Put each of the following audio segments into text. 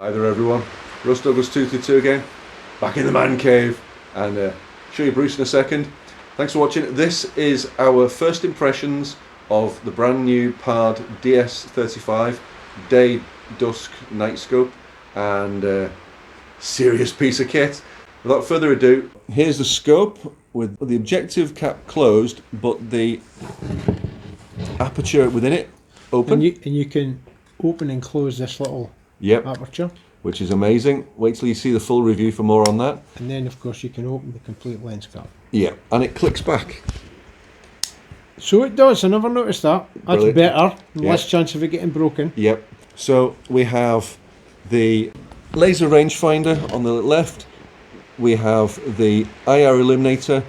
Hi there everyone, Russ Douglas 232 again, back in the man cave, and show you Bruce in a second. Thanks for watching. This is our first impressions of the brand new PARD DS35 day, dusk, night scope, and serious piece of kit. Without further ado, here's the scope with the objective cap closed, but the aperture within it open. And you can open and close this little aperture, which is amazing. Wait till you see the full review for more on that. and then of course you can open the complete lens cap. Yeah, and it clicks back. So it does. I never noticed that. That's Brilliant. better. Less chance of it getting broken. Yep. So we have the laser rangefinder on the left. We have the IR illuminator,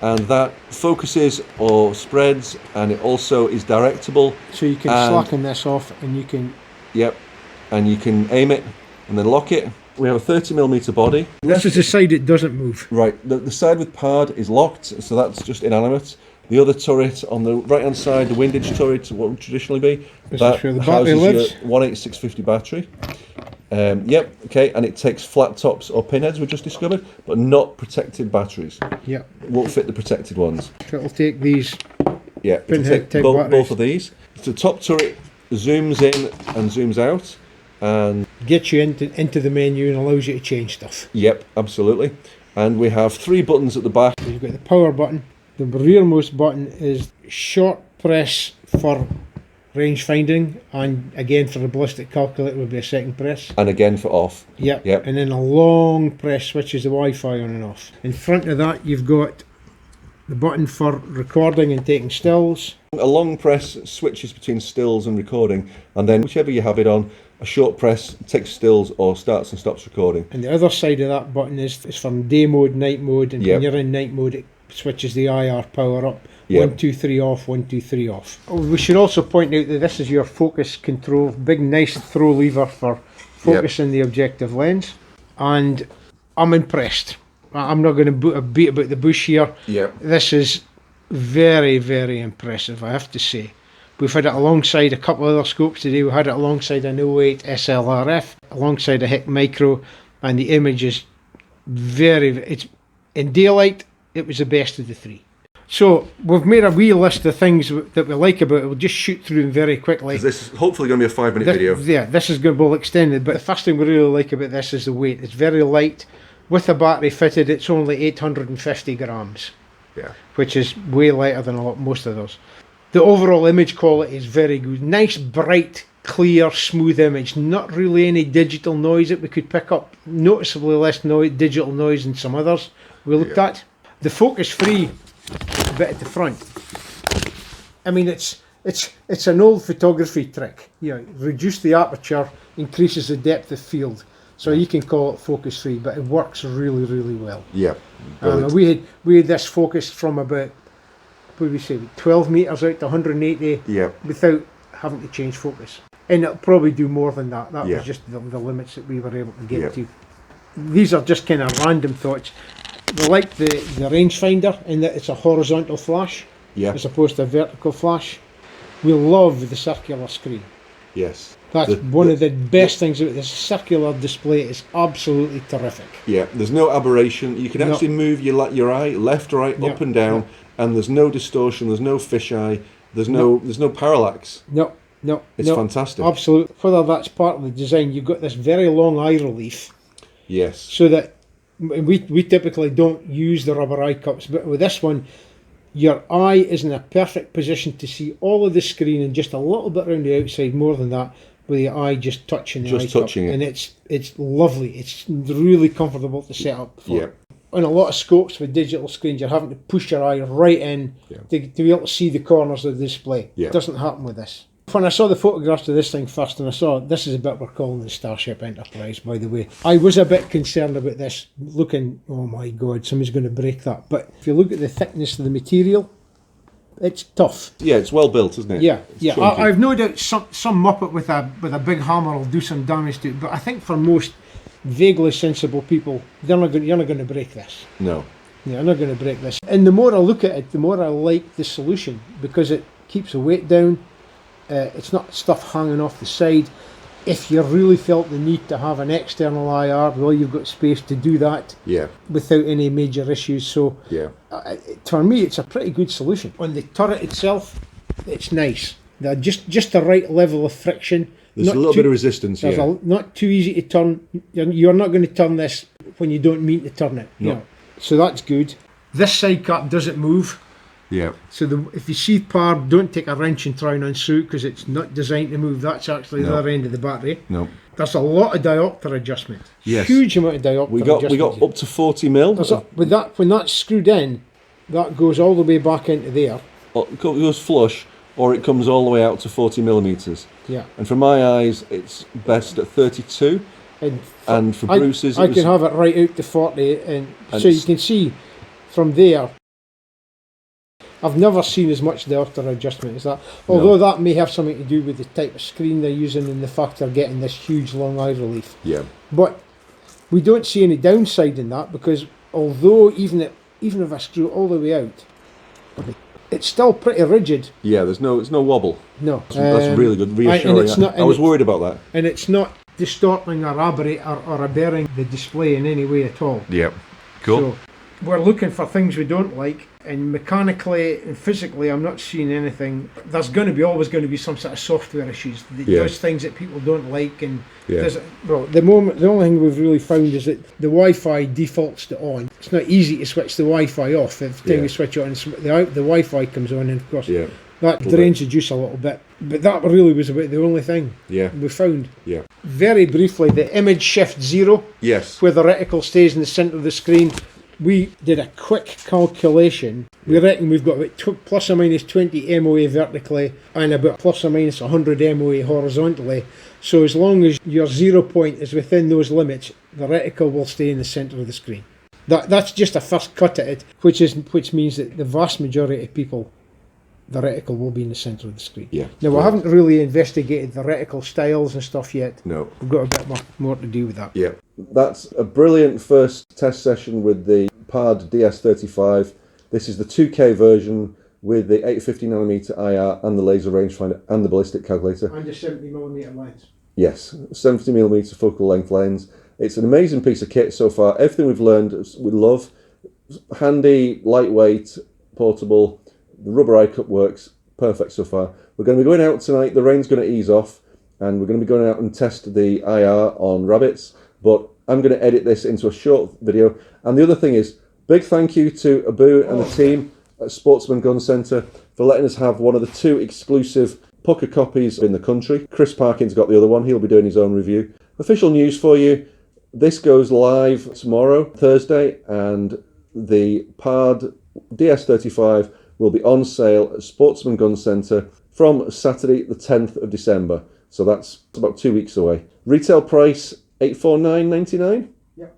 and that focuses or spreads, and it also is directable. So you can slacken this off, and you can. Yep. And you can aim it and then lock it. We have a 30mm body. This is the side it doesn't move. Right, the side with PARD is locked, so that's just inanimate. The other turret on the right hand side, the windage turret, what would traditionally be, This that is where the battery lives. your 18650 battery. Yep, okay, and it takes flat tops or pinheads, we just discovered, but not protected batteries. Yep. It won't fit the protected ones. It'll take these. Yeah, Pinhead type both batteries. of these. The top turret zooms in and zooms out, and Gets you into the menu and allows you to change stuff. yep, absolutely. And we have 3 buttons at the back. So you've got the power button. The rearmost button is short press for range finding, and again for the ballistic calculator would be a second press. And again for off. Yep. Yep. And then a long press switches the Wi-Fi on and off. In front of that you've got the button for recording and taking stills. A long press switches between stills and recording, and then whichever you have it on, a short press takes stills or starts and stops recording. And the other side of that button is from day mode, night mode, and Yep. when you're in night mode it switches the IR power up. Yep. 1, 2, 3 off, 1, 2, 3 off. Oh, we should also point out that this is your focus control, big nice throw lever for focusing the objective lens, and I'm impressed. I'm not going to beat about the bush here. Yep. This is very, very impressive, I have to say. We've had it alongside a couple of other scopes today. We had it alongside an 08 SLRF, alongside a HIKMICRO, and the image is it's in daylight, it was the best of the 3. So we've made a wee list of things that we like about it. We'll just shoot through them very quickly. This is hopefully going to be a 5-minute video. Yeah, this is going to be extended, but the first thing we really like about this is the weight. It's very light. With the battery fitted, it's only 850 grams. Yeah. Which is way lighter than most of those. The overall image quality is very good. Nice, bright, clear, smooth image. Not really any digital noise that we could pick up. Noticeably less digital noise than some others we looked at. The focus-free bit at the front. I mean, it's an old photography trick. You know, reduce the aperture, increases the depth of field. So you can call it focus-free, but it works really, really well. Yeah. We had this focused from about, what did we say, 12 metres out to 180 without having to change focus. And it'll probably do more than that. That was just the limits that we were able to get to. These are just kind of random thoughts. We like the rangefinder in that it's a horizontal flash as opposed to a vertical flash. We love the circular screen. Yes. That's one of the best things about this. Circular display is absolutely terrific. Yeah, there's no aberration. You can actually move your eye left, right, up and down, and there's no distortion, there's no fisheye, there's no parallax. No. It's fantastic. Absolutely. Whether that's part of the design, you've got this very long eye relief. Yes. So that we typically don't use the rubber eye cups, but with this one, your eye is in a perfect position to see all of the screen and just a little bit around the outside, more than that, with the eye just touching the eye cup. And it's lovely. It's really comfortable to set up for. Yeah. On a lot of scopes with digital screens, you're having to push your eye right in to be able to see the corners of the display. It doesn't happen with this. When I saw the photographs of this thing first, and I saw this is a bit we're calling the Starship Enterprise, by the way, I was a bit concerned about this looking, oh my god, somebody's going to break that. But if you look at the thickness of the material, it's tough. Yeah, it's well built, isn't it? Yeah, I've no doubt some muppet with a big hammer will do some damage to it, but I think for most vaguely sensible people, you're not going to break this. No. Yeah, I'm not going to break this. And the more I look at it, the more I like the solution, because it keeps the weight down. It's not stuff hanging off the side. If you really felt the need to have an external IR, well, you've got space to do that without any major issues. So for me, it's a pretty good solution. On the turret itself, it's nice. They're just the right level of friction. There's a little bit of resistance, not too easy to turn. You're not going to turn this when you don't mean to turn it. No. You know. So that's good. This side cap doesn't move. Yeah. So if you see PARD, don't take a wrench and try and unscrew it because it's not designed to move. That's actually the other end of the battery. No. There's a lot of diopter adjustment. Yes. Huge amount of diopter adjustment. We got up to 40 mil. With that, when that's screwed in, that goes all the way back into there. It goes flush, or it comes all the way out to 40 millimeters. Yeah. And for my eyes, it's best at 32. And for Bruce's, I can have it right out to 40, and so you can see from there. I've never seen as much diopter adjustment as that. Although that may have something to do with the type of screen they're using and the fact they're getting this huge long eye relief. Yeah. But we don't see any downside in that, because although even if I screw it all the way out, it's still pretty rigid. Yeah, there's no wobble. No. That's really good, reassuring. I was worried about that. And it's not distorting or aberrating the display in any way at all. Yeah. Cool. So we're looking for things we don't like, and mechanically and physically I'm not seeing anything. There's always going to be some sort of software issues that does things that people don't like, and the only thing we've really found is that the Wi-Fi defaults to on. It's not easy to switch the Wi-Fi off. Every time you switch it on, the Wi-Fi comes on, and of course that drains the juice a little bit. But that really was about the only thing we found. Yeah. Very briefly, the image shift 0, where the reticle stays in the centre of the screen. We did a quick calculation. We reckon we've got about plus or minus 20 MOA vertically and about plus or minus 100 MOA horizontally. So as long as your 0 point is within those limits, the reticle will stay in the centre of the screen. That's just a first cut at it, which means that the vast majority of people, the reticle will be in the centre of the screen. Yeah. Now, we haven't really investigated the reticle styles and stuff yet. No. We've got a bit more to do with that. Yeah. That's a brilliant first test session with the PARD DS35. This is the 2K version with the 850mm IR and the laser rangefinder and the ballistic calculator. And a 70mm lens. Yes, 70mm focal length lens. It's an amazing piece of kit so far. Everything we've learned, we love. Handy, lightweight, portable. The rubber eye cup works perfect so far. We're going to be going out tonight. The rain's going to ease off, and we're going to be going out and test the IR on rabbits. But I'm going to edit this into a short video. And the other thing is, big thank you to Abu and the team at Sportsman Gun Centre for letting us have one of the 2 exclusive pucker copies in the country. Chris Parkin's got the other one. He'll be doing his own review. Official news for you. This goes live tomorrow, Thursday, and the PARD DS35 will be on sale at Sportsman Gun Centre from Saturday the 10th of December. So that's about 2 weeks away. Retail price $849.99. Yep.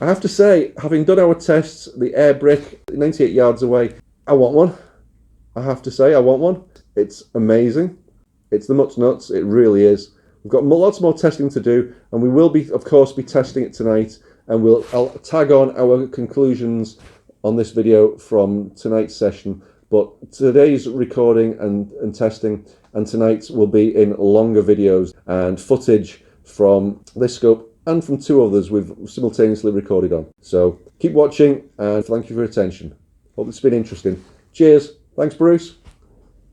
I have to say, having done our tests, the air brick 98 yards away, I want one. I have to say, I want one. It's amazing. It's the much nuts. It really is. We've got lots more testing to do, and we will be, of course, be testing it tonight, and I'll tag on our conclusions on this video from tonight's session. But today's recording and testing, and tonight's will be in longer videos and footage from this scope and from 2 others we've simultaneously recorded on. So keep watching, and thank you for your attention. Hope it's been interesting. Cheers. Thanks, Bruce.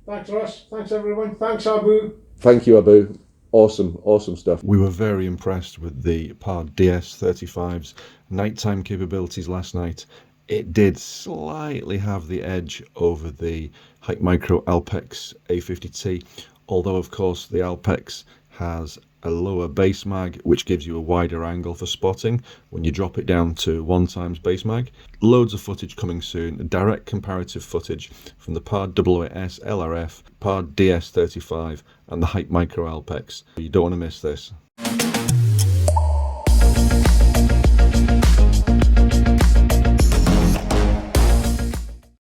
Thanks, Ross. Thanks, everyone. Thanks, Abu. Thank you, Abu. Awesome stuff. We were very impressed with the PARD DS35's nighttime capabilities last night. It did slightly have the edge over the HIKMICRO Alpex A50T, although of course the Alpex has a lower base mag, which gives you a wider angle for spotting when you drop it down to 1x base mag. Loads of footage coming soon, direct comparative footage from the PARD AAS LRF, PARD DS35 and the HIKMICRO Alpex. You don't want to miss this.